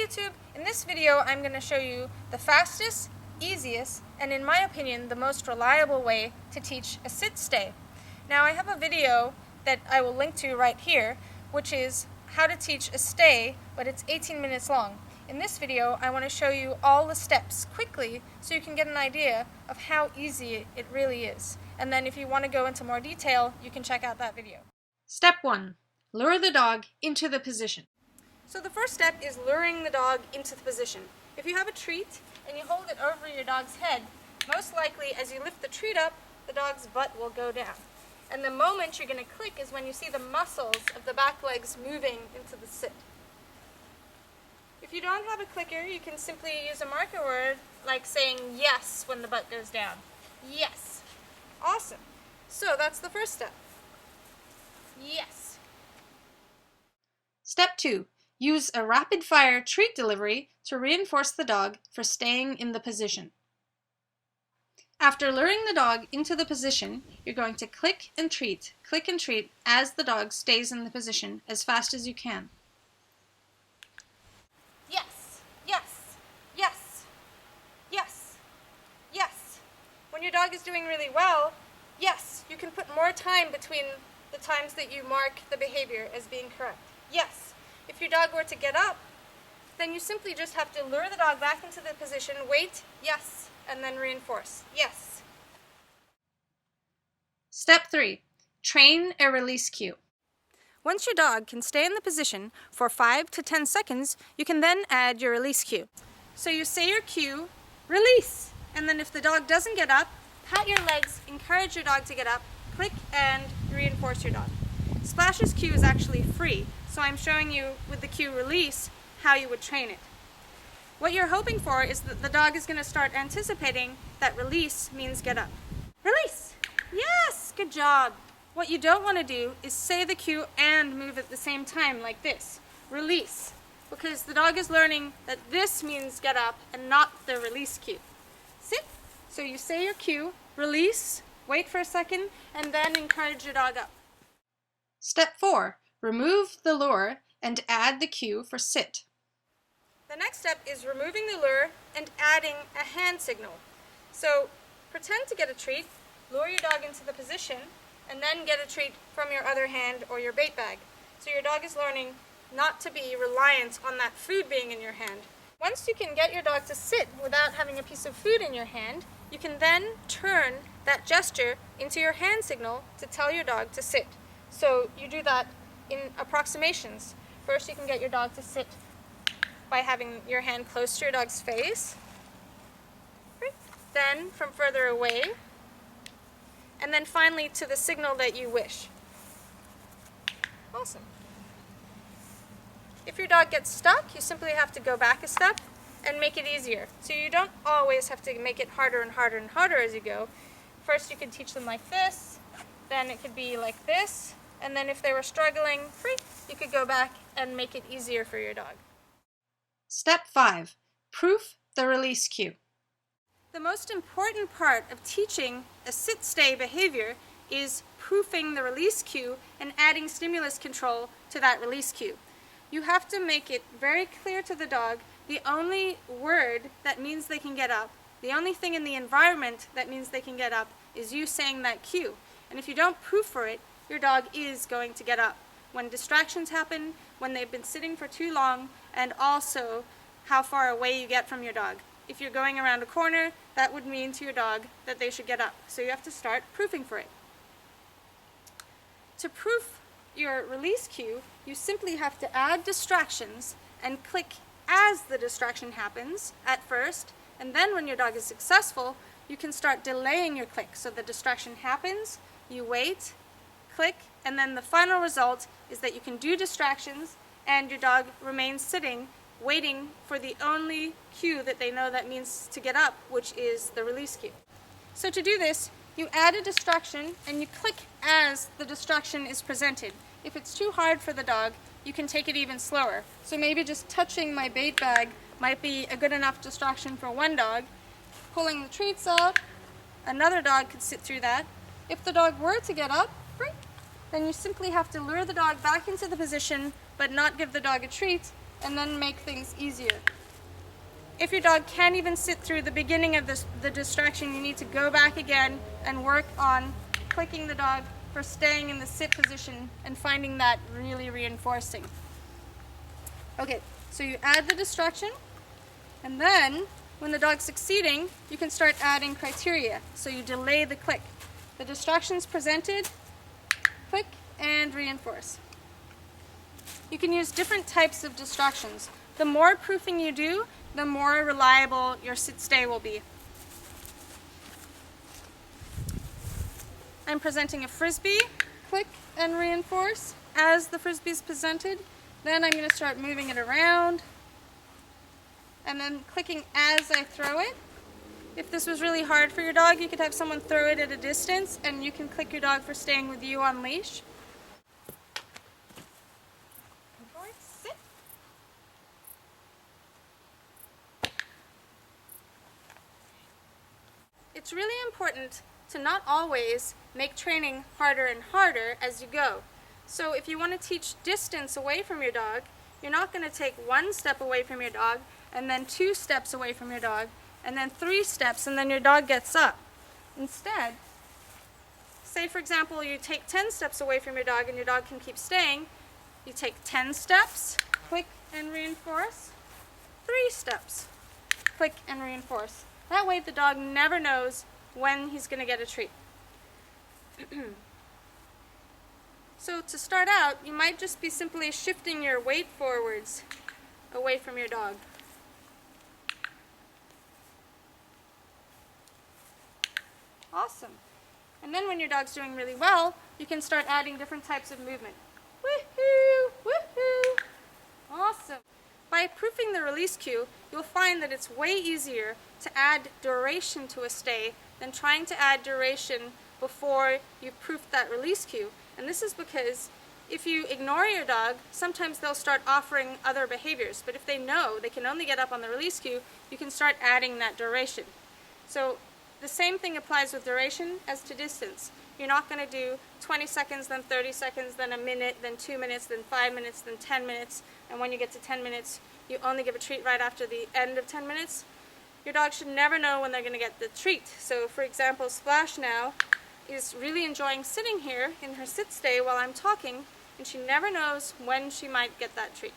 YouTube, in this video I'm going to show you the fastest, easiest, and in my opinion the most reliable way to teach a sit-stay. Now I have a video that I will link to right here, which is how to teach a stay, but it's 18 minutes long. In this video I want to show you all the steps quickly so you can get an idea of how easy it really is. And then if you want to go into more detail, you can check out that video. Step 1. Lure the dog into the position. So the first step is luring the dog into the position. If you have a treat and you hold it over your dog's head, most likely as you lift the treat up, the dog's butt will go down. And the moment you're going to click is when you see the muscles of the back legs moving into the sit. If you don't have a clicker, you can simply use a marker word like saying yes when the butt goes down. Yes. Awesome. So that's the first step. Yes. Step 2. Use a rapid-fire treat delivery to reinforce the dog for staying in the position. After luring the dog into the position, you're going to click and treat as the dog stays in the position as fast as you can. Yes, yes, yes, yes, yes. When your dog is doing really well, yes, you can put more time between the times that you mark the behavior as being correct. Yes. If your dog were to get up, then you simply just have to lure the dog back into the position, wait, yes, and then reinforce, yes. Step 3. Train a release cue. Once your dog can stay in the position for 5 to 10 seconds, you can then add your release cue. So you say your cue, release, and then if the dog doesn't get up, pat your legs, encourage your dog to get up, click and reinforce your dog. Splash's cue is actually free, so I'm showing you with the cue release how you would train it. What you're hoping for is that the dog is going to start anticipating that release means get up. Release! Yes! Good job! What you don't want to do is say the cue and move at the same time like this. Release. Because the dog is learning that this means get up and not the release cue. Sit. So you say your cue, release, wait for a second, and then encourage your dog up. Step 4. Remove the lure and add the cue for sit. The next step is removing the lure and adding a hand signal. So pretend to get a treat, lure your dog into the position, and then get a treat from your other hand or your bait bag. So your dog is learning not to be reliant on that food being in your hand. Once you can get your dog to sit without having a piece of food in your hand, you can then turn that gesture into your hand signal to tell your dog to sit. So you do that in approximations. First you can get your dog to sit by having your hand close to your dog's face. Then from further away. And then finally to the signal that you wish. Awesome. If your dog gets stuck, you simply have to go back a step and make it easier. So you don't always have to make it harder and harder and harder as you go. First you could teach them like this, then it could be like this, and then if they were struggling, you could go back and make it easier for your dog. Step 5. Proof the release cue. The most important part of teaching a sit-stay behavior is proofing the release cue and adding stimulus control to that release cue. You have to make it very clear to the dog the only word that means they can get up, the only thing in the environment that means they can get up is you saying that cue. And if you don't proof for it, your dog is going to get up. When distractions happen, when they've been sitting for too long, and also how far away you get from your dog. If you're going around a corner, that would mean to your dog that they should get up. So you have to start proofing for it. To proof your release cue, you simply have to add distractions and click as the distraction happens at first, and then when your dog is successful, you can start delaying your click. So the distraction happens, you wait, click, and then the final result is that you can do distractions and your dog remains sitting, waiting for the only cue that they know that means to get up, which is the release cue. So to do this, you add a distraction and you click as the distraction is presented. If it's too hard for the dog, you can take it even slower. So maybe just touching my bait bag might be a good enough distraction for one dog. Pulling the treats out, another dog could sit through that. If the dog were to get up, then you simply have to lure the dog back into the position but not give the dog a treat, and then make things easier. If your dog can't even sit through the beginning of the distraction, you need to go back again and work on clicking the dog for staying in the sit position and finding that really reinforcing. Okay, so you add the distraction, and then when the dog's succeeding, you can start adding criteria. So you delay the click. The distraction's presented, click, and reinforce. You can use different types of distractions. The more proofing you do, the more reliable your sit-stay will be. I'm presenting a frisbee, click and reinforce as the frisbee is presented. Then I'm going to start moving it around and then clicking as I throw it. If this was really hard for your dog, you could have someone throw it at a distance and you can click your dog for staying with you on leash. Sit. It's really important to not always make training harder and harder as you go. So if you want to teach distance away from your dog, you're not going to take 1 step away from your dog and then 2 steps away from your dog and then 3 steps and then your dog gets up. Instead, say for example you take 10 steps away from your dog and your dog can keep staying, you take 10 steps, click and reinforce, 3 steps, click and reinforce. That way the dog never knows when he's going to get a treat. So to start out, you might just be simply shifting your weight forwards away from your dog. Awesome. And then when your dog's doing really well, you can start adding different types of movement. Woohoo! Woohoo! Awesome. By proofing the release cue, you'll find that it's way easier to add duration to a stay than trying to add duration before you've proofed that release cue. And this is because if you ignore your dog, sometimes they'll start offering other behaviors. But if they know they can only get up on the release cue, you can start adding that duration. So the same thing applies with duration as to distance. You're not going to do 20 seconds, then 30 seconds, then a minute, then 2 minutes, then 5 minutes, then 10 minutes. And when you get to 10 minutes, you only give a treat right after the end of 10 minutes. Your dog should never know when they're going to get the treat. So for example, Splash now is really enjoying sitting here in her sit stay while I'm talking, and she never knows when she might get that treat.